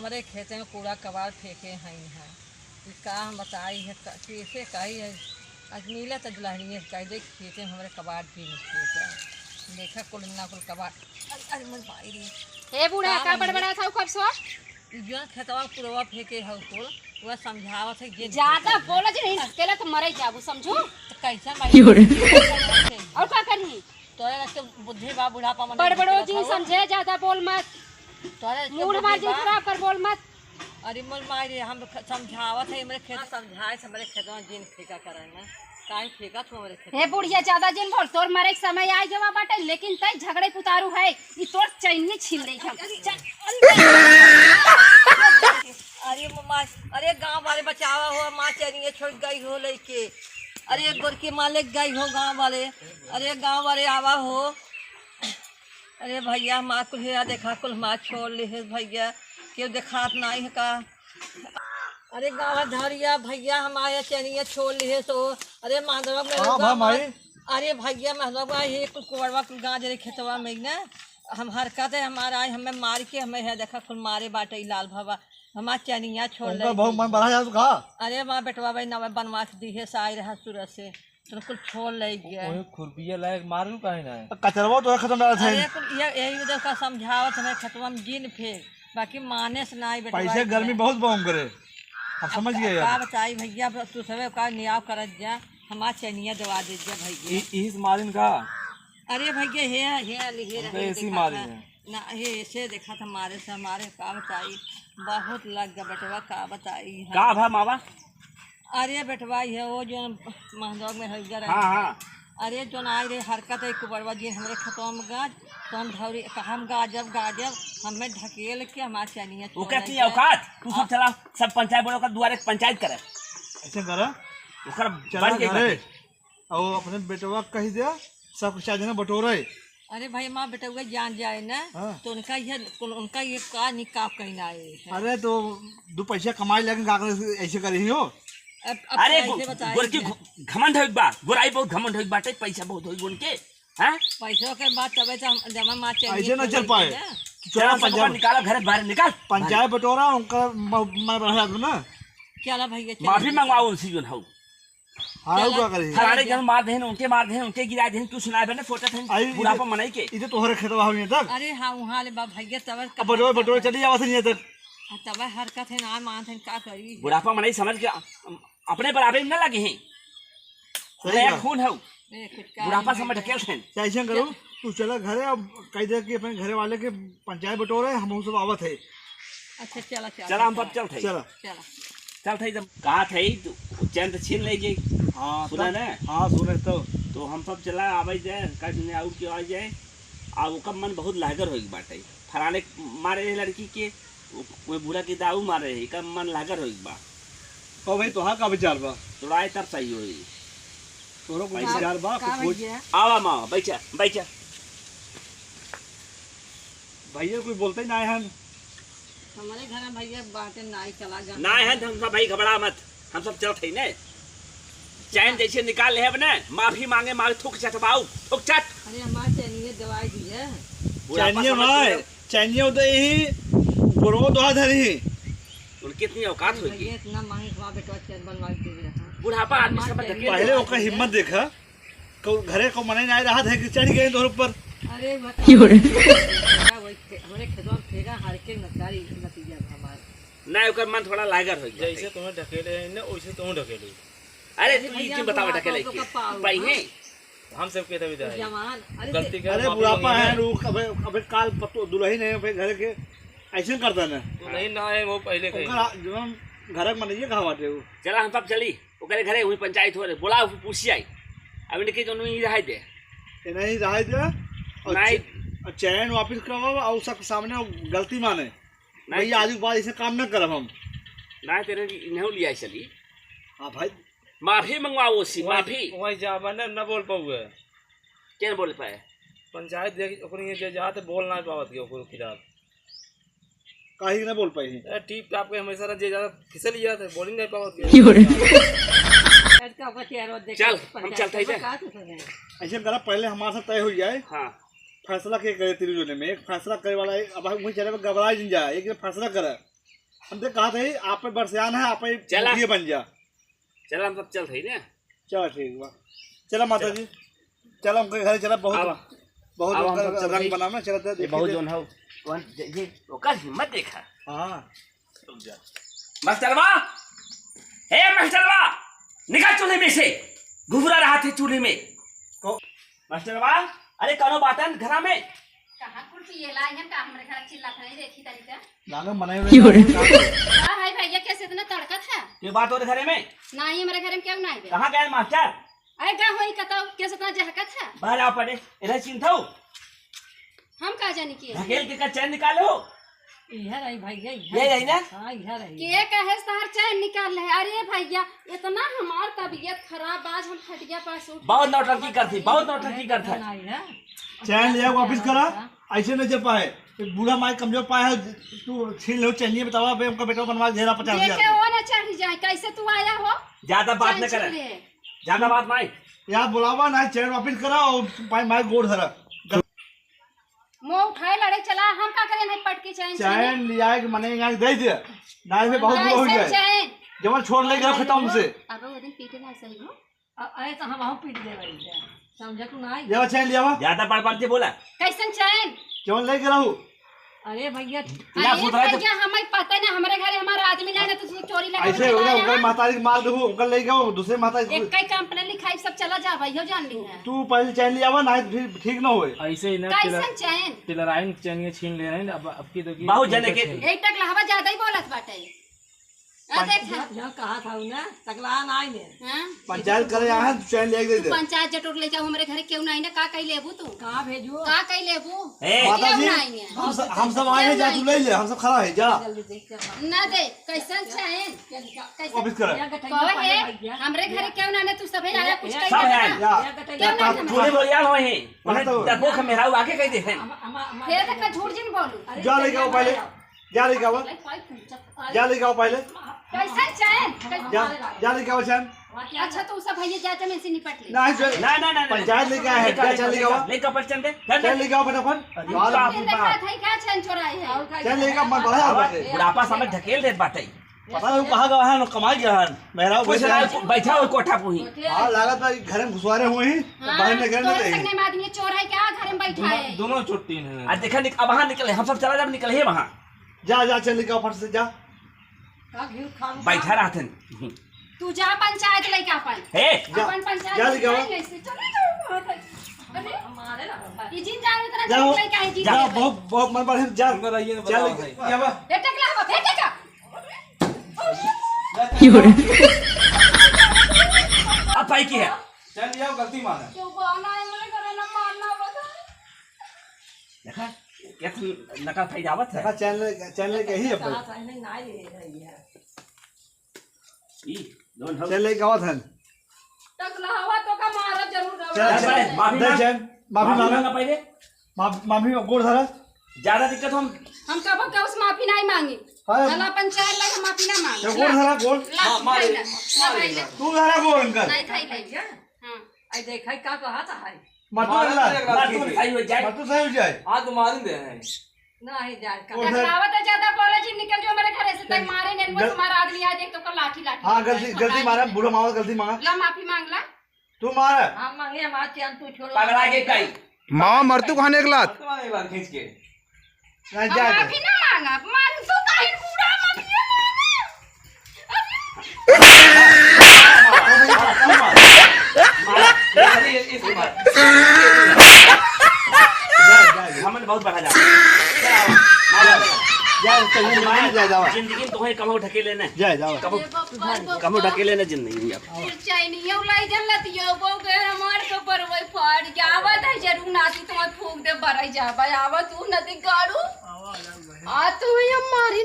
हमारे खेते में कूड़ा कबाड़ फेंके हैं है का हम बताई है कैसे कही है आज मिला तो दुल्हनिए कह दे खेते में हमारे कबाड़ भी नहीं देखा कुल ना कुल कबाड़ अरे मुझे भाई रे ए बूढ़ा का बड़बड़ा था कब सो जो खेतवा पूरा फेंके है कुल वह समझावत है जे ज्यादा बोला जे नहीं अकेला तो मरे जाबू समझो तो कैसा भाई और का करनी तोरे के बुद्धि बा बुढ़ापा मन बड़बड़ो जी समझे ज्यादा बोल मत तोरे मूड मार जी खराब कर बोल मत अरे मोर मारे हम समझावत है मेरे खेत समझाए हमारे खेतवा जिन फेंका करे ना काहे फेंका तो हमारे खेत हे बुढ़िया ज्यादा जिन बोल तोर मरे के समय आ जवा बाटे लेकिन तई झगड़े पुतारू है ई तोर चैनी छीन ले हम अरे मम्मा अरे गांव वाले बचावा हो माँ चैनिए छोड़ गई हो लेके अरे गोरकी मालिक गई हो गांव वाले अरे गांव वाले आवा हो अरे भैया माँ कुल देखा कुल माँ छोड़ ले भैया क्यों देखात नहीं है का अरे गाँव धरिया भैया हमारे चैनिए छोड़ लिए तो अरे माधवा अरे भैया माधवा ये कुल कुबड़वा कुल गाँव जरे खेतवा में ना हम हरकत है हमारा हमें मार के हमें है देखा कुल मारे बाटे लाल बाबा हमार चनिया छोड़ ले अरे माँ बेटवा भाई नवा बनवास दी है साई रहा सूरत से तो कुल छोड़ ले गया खुरपिया लायक मारू काहे ना कचरवा तो खत्म डाल थे अरे कुल यही वजह का समझावत हमें खेतवा में जिन फेंक बाकी माने से ना बेटवा पैसे गर्मी बहुत बम करे अब समझ गए का बताई भैया तू सब का नियाव करत जा हमार चनिया दवा दे जा भैया इस मारिन का अरे भैया हे लिखे रहे ऐसी मारी है ना हे ऐसे देखा था हमारे से हमारे का बताई बहुत लग गया बेटवा का बताई का भा मावा अरे बेटवा है वो जो महदौग में हर हाँ अरे जो आई रे हरकत है कुबड़वा जी हमारे खतवा में गाज तो हम धौरी हम गाजब हमें ढकेल के हमारे चनिया वो कहती है औकात तू सब चला सब पंचायत बोलो का दुआरे पंचायत करे ऐसे करा ओकर चला बढ़ घरे गई और अपने बेटवा कह दिया सब चार दिन बटोरे अरे भाई माँ बेटा जान जाए ना तो उनका ये का निकाह कहना आए अरे तो दो पैसे कमाई लगे ऐसे करे हो अरे गोर की घमंड होइक बा गोराई बहुत घमंड होइक बाटे पैसा बहुत होइक उनके हैं पैसों के बाद तबे तो हम जमा माँ ऐसे न चल पाए चला पंचायत निकाला घर बाहर निकाल पंचायत बटोरा उनका मैं बढ़ा दूं ना चला भैया माफी मंगवाओ उनसे जो हो हाँ क्या करे फलाने जन मार देन उनके मार देन उनके गिरा देन तू सुनाए बने फोटो थे बुढ़ापा मनाई के इधर तोहरे खेतवा होने तक अरे हाँ वहाँ ले बा भैया तब अब बटोरे चली जावा से नहीं तक तब हरकत है ना मान थे का करी बुढ़ापा मनाई समझ के अपने बराबर न लगे हैं नया खून है बुढ़ापा समझ ढकेल थे ऐसे करो तू चला घरे अब कह दे कि अपने घरे वाले के पंचायत बटोरे हम सब आवत है अच्छा चला चला हम सब चल थे चला चल थे जब कहा थे चैन छीन ले जे हाँ सुना ना हाँ सुने तो हम सब चला आवे जाए कहीं आउट के आ जाए आ ओकर मन बहुत लागर होई बाटे फलाने मारे लड़की के कोई बुरा के दाऊ मारे है का मन लागर होई बा ओ भाई तोहार का विचार बा तोड़ाए तब सही होई तोरो को विचार बा कुछ आवा माँ बैठा भैया कोई बोलते ही ना है हमारे घर में भैया बाटे नाई चला जा ना है हम सब भाई घबरा मत हम सब चल थे ने चैन जैसे निकाल ले अपने माफी मांगे मारे थुक चटवाऊ थुक चट अरे हमारे चनिए दवाई दी है चैनिए भाई चैनिए उदय ही बुरो दोहा धरी उनकी इतनी औकात होगी भैया इतना मांगे हमारा बेटा चैन बनवा के दे रहा बुढ़ापा आदमी सब ढकेल पहले ओकर हिम्मत देखा को घरे को मने नहीं रहा था कि चढ़ गए तोहर ऊपर अरे हमारे खेतवा फेंका हार के नतीजा हमारा नहीं ओकर मन थोड़ा लागर हो जैसे तुम्हें ढकेले हैं ना वैसे तुम ढकेले अरे तू ये क्यों बताओ ढकेले के भाई है हम सब के तभी दाई जवान गलती कर अरे बुढ़ापा है रुक अबे काल पतो दुल्हन है भाई घर के ऐसे करता ना तू नहीं ना है वो पहले कहीं घर में नहीं कहा बाटे वो चला हम सब चली ओकरे घरे हुई पंचायत हो रे बोला पूछी आई अब इनके जो नहीं रह दे नहीं रहा दे नहीं चैन वापस करवाओ और सब सामने गलती माने नहीं आज के बाद ऐसे काम न करब हम ना तेरे नहीं लिया चली हाँ भाई माफी मंगवाओ सी माफी वही जा बने न बोल पाऊए क्या बोल पाए पंचायत देख ओकरी जे जाते बोल ना पावत के ओकरो खिलाफ काहे न बोल पाई ए टीप टाप के हमेशा जे ज्यादा फिसल लिया था बोल नहीं पावत के चल हम चलते हैं ऐसे करा पहले हमारे साथ तय हो जाए हाँ फैसला के करे तेरे जोने में एक फैसला करे वाला अब वही चले घबरा जाए एक फैसला करे हमसे कहा था आप पे बरसियान है, आप पे चला। ये बन जा। चल हम सब चल रही ना। चलो ठीक बा, चलो माता जी, चलो हमके घर चला। बहुत आवा। बहुत आवा, हम सब चल रंग रही। बनाना चलते ये बहुत जोन है ये ओकर हिम्मत देखा। हाँ रुक जा मास्टरवा, हे मास्टरवा, निकल चूल्हे में से, घुघरा रहा थे चूल्हे में। मास्टरवा, अरे कौनो बातन घरा में कहां कुल पिए लाई हम का हमरे घर चिल्लात नहीं देखी तरीका। गाना मनाए हुए हां भाई भैया कैसे इतना तड़कत है? ये बात हो घरे में नहीं हमारे घर में क्यों नहीं बे? कहाँ गए मास्टर? अरे का होई कतो कैसे इतना जहकत है? बाहर आ पड़े इधर चिंथो हम का जानी के ढकेल के का चैन निकालो। इधर आई भैया, ये रही ना? हाँ इधर आई। के कहे तहर चैन निकाल ले। अरे भैया इतना हमार तबीयत खराब, आज हम खटिया पर सूट बहुत नौटंकी करती, बहुत नौटंकी करता है। आई है। चैन लिया वापिस करा, ऐसे नहीं चल पाए। बूढ़ा माई कमजोर पाया है, तू छीन लो चैनिए बतावा बे हमका बेटा बनवा घेरा 50,000। देखे वो ना चढ़ जाए। कैसे तू आया हो? ज्यादा बात न चैन करे, छीन ले। ज्यादा बात नहीं। यार बुलावा ना, चैन वापिस करा और माई गोड़ धरा। मुंह उठाए लड़े चला, हम का करे नहीं पट के चैन चैन लिया के मने यहाँ दे दे, ना में बहुत बुरा हो जाए। चैन जब छोड़ ले गया खत्म से। अब वो दिन पीटे ना सही हो। अरे तो हम पीट दे रही है, समझ तू नहीं। जब चैन लिया वा, ज्यादा बार बार से बोला कैसन चैन? केवल ले गिरा हूँ। अरे भैया ना अरे सुधरा तो भैया हमें पता ना, हमारे घरे हमारा आदमी नहीं ना तो चोरी लगा ऐसे हो गया, उनका माता जी मार दो, उनका ले गया दूसरे माता जी। एक कई कंपनी लिखाई सब चला जा भैया जान ली है। तू पहले चैन लिया वा ना, फिर ठीक ना होए। ऐसे ही ना कैसन चैन? टिलराइन चैनिए छीन ले रहे हैं। अब की तो बहुत जने के एक टक लहवा ज्यादा ही बोलत बाटे। आ देख जहाँ कहा था उन्हें तकला नहीं ने। हां पंचायत करे यहाँ चैन ले दे दे। पंचायत जटोर ले जाओ हमारे घरे क्यों नहीं ना? का कई लेबू तू? कहाँ भेजू? का कई लेबू? ए, माता क्यों जी नहीं है? हम सब आए हैं, जा तू ले ले, हम सब खड़ा है जा। जल्दी देख कर ना दे कैसन चैन? वापिस कर कहे हमरे घरे क्यों ना तू सब आया कुछ कई सब है। ना? क्यों ना चूल्हे बोलियाल हुए हैं बात तो- उन्हें देखो मेरा आगे कह दे हैं। फिर तक झूठ जिन बोलू। जा ले आओ पहले, जा ले आओ, जा ले आओ पहले, कैसन चैन? जा ले आओ चैन। अच्छा तू सब भैया जाते में से निपट ले। ना ना ना ना पंचायत लेके आए हैं, क्या चैन ले आओ, ले कपड़ चंदे चैन ले आओ फटाफट। फिर देखा था क्या चैन चुराई है? चैन ले आओ, मैं बढ़ा बाटे। बुढ़ापा समझ ढकेल देत बाटे। पता नहीं वो कहाँ गया है, कमाई गया है मेरा कुछ ना बैठा हो कोठा पुही। हाँ लागत है घर में घुसवारे हुए हैं, बाहर निकलने तोरे नहीं संग में आदमी चोर है क्या? घर में बैठा है। दोनों चोटी हैं। आज देखा अब वहां निकले, हम सब चला जब निकले हैं वहां जा जा चैन ले आओ फट से जा। बैठा रहते हैं। तू जा पंचायत लेके अपन हे अपन पंचायत जा लेके आओ। जाएंगे इससे। चले जाओ अरे ये जिन जाओ इतना जाओ चोर लेके आए जी। जा, बहुत बहुत मन पर जा बताइए जा ले या बा बेटा के लावा बेटा का अब पाई की है चैन ले आओ, गलती माना। क्यों बहाना है मेरे घर ना मारना बता। देखा क्या नकल खाई जावत है। देखा चैन ले के ही अपन ई दोन हम चैन ले के आवत है। तक लावा तो का मारा जरूर चल रहो। चल माफी दे मांग। चैन, माफी मांगा मांगा पहले। माफी गोड़ धरा। ज्यादा दिक्कत हम कब का उस माफी नहीं मांगी। हाँ। अल्लाह पंचायत लगे माफी ना मांग। तो गोड़ धरा गोड़, मारे तू धरा गोड़ इनका। नहीं खाई ले। हां आई देखा का कहा था है मत अगला मातून खाई हो जाए। मत सही हो जाए। हाँ तो मार दे हैं। नहीं जाए का गोड़ धरा। टकरावत है ज्यादा बोले जी निकल जो मेरे घर से तक मारे ने वो तुम्हारा आदमी आ देख तो कर लाठी लाठी। हाँ गलती मारा, बूढ़ा मामा गलती मांगा, ला माफी मांग ला। तू मारा। हम मांगे हमारे चैन तू छोड़ो पगला के कई मामा मरतू खाने एक लात तुम्हारे एक बार खींच के नहीं हम जा माफी ना मांगा मांग तो काहे पूरा माफी हमने बहुत बढ़ा जा जा जिंदगी में तुम्हें कमो ढके लेना जा जाओ। कमो ढके लेना जिंदगी में। चाइनी यो लाई जल्लत यो गो के हमार के पर वही फाड़ जावत है जरूर नाती तुम्हें फूक दे बरई जाबा आवत तू नदी गाड़ू आ तू ये मारी